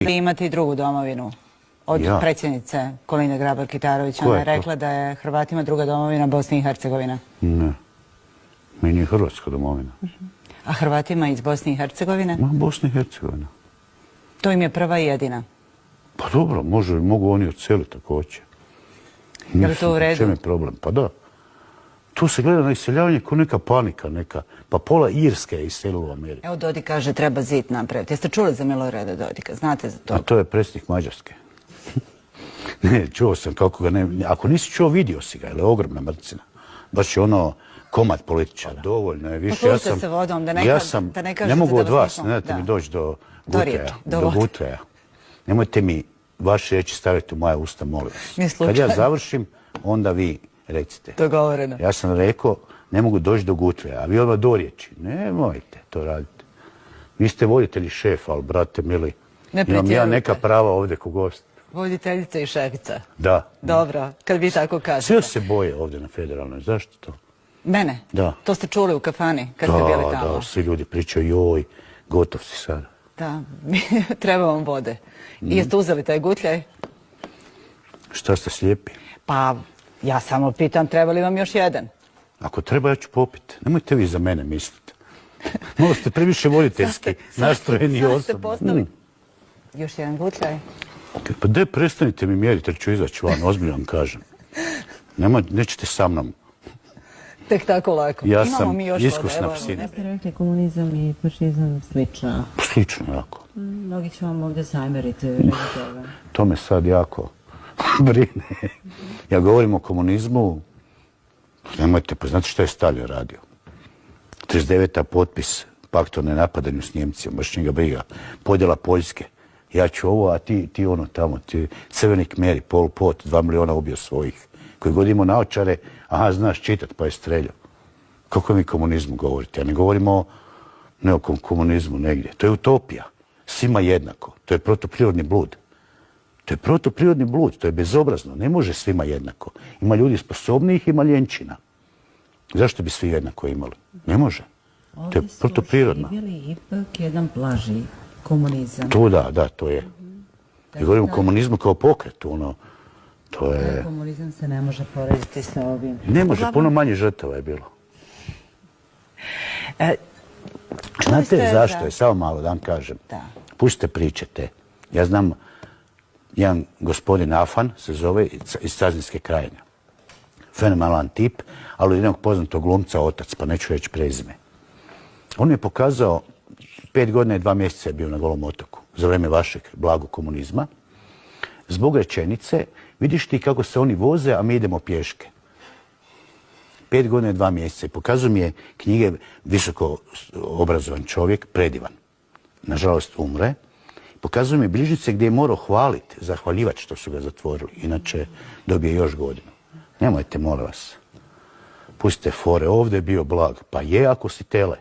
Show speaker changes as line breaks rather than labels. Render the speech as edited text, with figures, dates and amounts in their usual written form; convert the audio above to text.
Vi imate i drugu domovinu od predsjednice Kolinde Grabar-Kitarović. Ona je rekla da je Hrvatima druga domovina Bosna i Hercegovina.
Ne. Meni je Hrvatska domovina.
A Hrvatima iz Bosne i Hercegovine?
Bosna i Hercegovina.
To im je prva i jedina.
Pa dobro, mogu oni odseliti ako hoće.
Je li to u redu?
Čem je problem? Pa da. Tu se gleda na iseljavanje kao neka panika neka. Pa pola Irske je iselilo u Ameriku.
Evo Dodik kaže treba zid napraviti. Jeste čuli za Milorada Dodika? Znate za to?
A to je predsjednik Mađarske. Ne, čuo sam kako ga ne... Ako nisi čuo, vidio si ga, jer je ogromna mrcina. Baš je ono komad političara. Dovoljno je više.
Poslužite se vodom, da ne kažete
ne mogu
da
od vas, ne dajte mi doći do Gutreja. Nemojte mi vaše riječi staviti u moja usta, molim vas. Kad ja završim, onda vi recite.
Dogovoreno.
Ja sam rekao, ne mogu doći do Gutreja, a vi odmah do riječi. Nemojte to raditi. Vi ste voditelji šefa, ali brate mili, imam ja neka prava ovdje ko gost.
Voditeljica i šefica.
Da.
Dobro, kad vi tako kažete.
Sve se boje ovdje na federalnoj, zašto to?
Mene?
Da.
To ste čuli u kafani kad ste bili tamo?
Da, svi ljudi pričaju, joj, gotov si sad.
Da, treba vam vode. I jeste uzeli taj gutljaj?
Šta ste slijepi?
Pa, ja samo pitam, treba li vam još jedan?
Ako treba, ja ću popiti. Nemojte vi za mene misliti. Malo ste previše voditeljski nastrojeni i osobno.
Sad ste postali. Još jedan gutljaj?
Pa daj, prestanite mi mjeriti, jer ću izaći van, ozbiljno vam kažem. Nećete sa mnom.
Tek tako lako.
Ja sam iskusna psina.
Ste rekli komunizam i fašizam slično.
Slično jako.
Mnogi će vam ovdje zamjeriti radi toga.
To me sad jako brine. Ja govorim o komunizmu, nemojte, pa znate što je Stalin radio? 39. potpis pakta o nenapadanju s Njemcima, baš njega briga. Podjela Poljske. Ja ću ovo, a ti ono tamo, ti Crveni Kmeri, Pol Pot, 2 miliona ubio svojih. Koji god imao naočare, aha, znaš čitat, pa je streljao. Kako mi komunizmu govorite? Ja ne govorimo o komunizmu negdje. To je utopija. Svima jednako. To je protuprirodni blud. To je protuprirodni blud. To je bezobrazno. Ne može svima jednako. Ima ljudi sposobnijih, ima ljenčina. Zašto bi svi jednako imali? Ne može. To je protuprirodno.
Ovdje su živjeli ipak jedan blaži komunizam.
To da, to je. Ja govorim o komunizmu kao pokretu, ono. To je...
Komunizam se ne može porediti sa ovim.
Ne može, puno manje žrtava je bilo. Znate zašto je? Samo malo da vam kažem. Pustite pričate. Ja znam, jedan gospodin Afan se zove iz Cazinske krajine. Fenomenalan tip, ali od jednog poznatog glumca otac, pa neću reći prezime. On je pokazao, 5 godina i 2 mjeseca je bio na Golom otoku, za vrijeme vašeg blagog komunizma, zbog rečenice, vidiš ti kako se oni voze, a mi idemo pješke. 5 godina i 2 mjeseca. I pokazuje mi je knjige, visoko obrazovan čovjek, predivan. Nažalost umre. Pokazuje mi bližnice gdje je morao hvaliti, zahvaljivati što su ga zatvorili. Inače dobije još godinu. Nemojte, molim vas. Pustite fore, ovdje je bio blag. Pa je ako si tele.